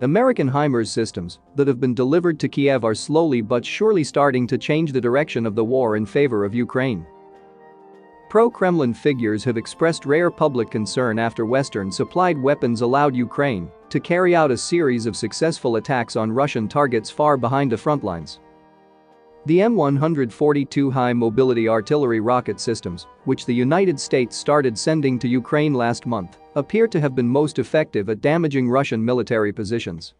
American Himars systems that have been delivered to Kiev are slowly but surely starting to change the direction of the war in favor of Ukraine. Pro-Kremlin figures have expressed rare public concern after Western-supplied weapons allowed Ukraine to carry out a series of successful attacks on Russian targets far behind the front lines. The M142 high-mobility artillery rocket systems, which the United States started sending to Ukraine last month, appear to have been most effective at damaging Russian military positions.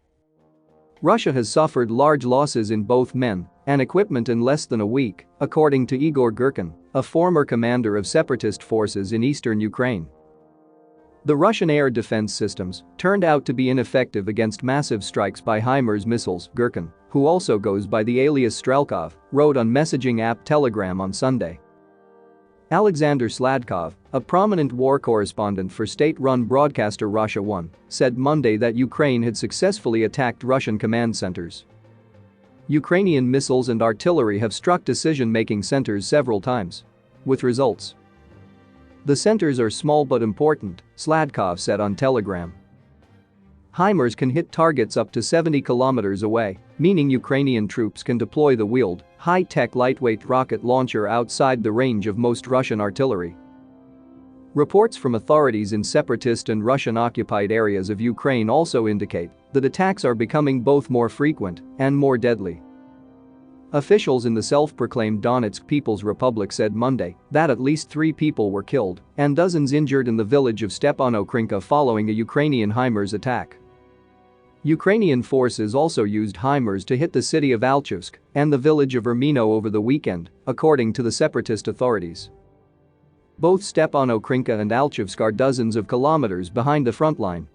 Russia has suffered large losses in both men and equipment in less than a week, according to Igor Girkin, a former commander of separatist forces in eastern Ukraine. The Russian air defense systems turned out to be ineffective against massive strikes by Himars missiles, Girkin, who also goes by the alias Strelkov, wrote on messaging app Telegram on Sunday. Alexander Sladkov, a prominent war correspondent for state-run broadcaster Russia 1, said Monday that Ukraine had successfully attacked Russian command centers. Ukrainian missiles and artillery have struck decision-making centers several times. With results. The centers are small but important, Sladkov said on Telegram. Himars can hit targets up to 70 kilometers away, meaning Ukrainian troops can deploy the wheeled, high-tech lightweight rocket launcher outside the range of most Russian artillery. Reports from authorities in separatist and Russian-occupied areas of Ukraine also indicate that attacks are becoming both more frequent and more deadly. Officials in the self-proclaimed Donetsk People's Republic said Monday that at least 3 people were killed and dozens injured in the village of Stepano-Krinka following a Ukrainian Himars attack. Ukrainian forces also used Himars to hit the city of Alchevsk and the village of Ermino over the weekend, according to the separatist authorities. Both Stepano-Krinka and Alchevsk are dozens of kilometers behind the front line.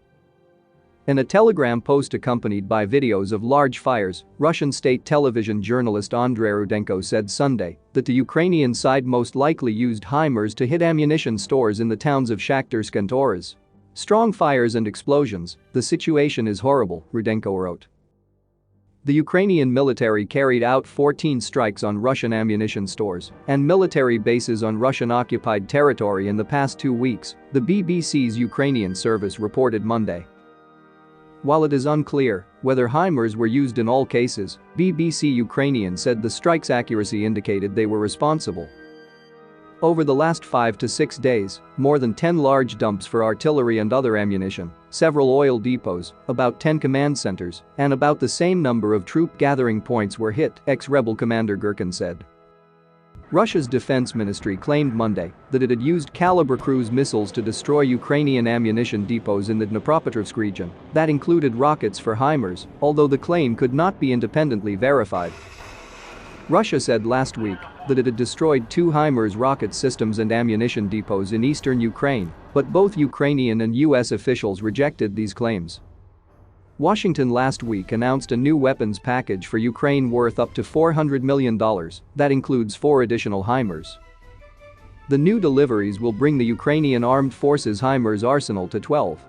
In a Telegram post accompanied by videos of large fires, Russian state television journalist Andrei Rudenko said Sunday that the Ukrainian side most likely used Himars to hit ammunition stores in the towns of Shakhtarsk and Taurus. Strong fires and explosions, the situation is horrible, Rudenko wrote. The Ukrainian military carried out 14 strikes on Russian ammunition stores and military bases on Russian-occupied territory in the past 2 weeks, the BBC's Ukrainian service reported Monday. While it is unclear whether Himars were used in all cases, BBC Ukrainian said the strike's accuracy indicated they were responsible. Over the last 5 to 6 days, more than 10 large dumps for artillery and other ammunition, several oil depots, about 10 command centers, and about the same number of troop gathering points were hit, ex-rebel commander Girkin said. Russia's defense ministry claimed Monday that it had used Kalibr cruise missiles to destroy Ukrainian ammunition depots in the Dnipropetrovsk region that included rockets for Himars, although the claim could not be independently verified. Russia said last week that it had destroyed 2 Himars rocket systems and ammunition depots in eastern Ukraine, but both Ukrainian and US officials rejected these claims. Washington last week announced a new weapons package for Ukraine worth up to $400 million that includes 4 additional Himars. The new deliveries will bring the Ukrainian Armed Forces Himars arsenal to 12.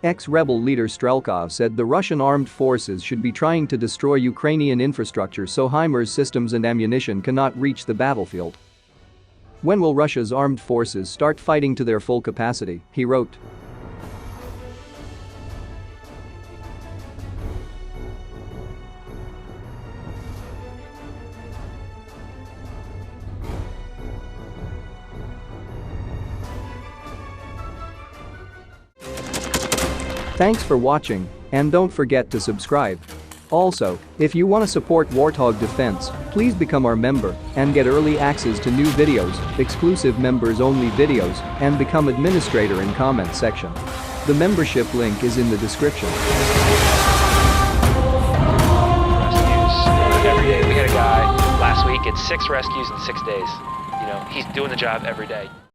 Ex-rebel leader Strelkov said the Russian armed forces should be trying to destroy Ukrainian infrastructure so Himars systems and ammunition cannot reach the battlefield. When will Russia's armed forces start fighting to their full capacity, he wrote. Thanks for watching, and don't forget to subscribe. Also, if you want to support Warthog Defense, please become our member and get early access to new videos, exclusive members-only videos, and become administrator in comment section. The membership link is in the description. Rescues every day. We had a guy last week at 6 rescues in 6 days. He's doing the job every day.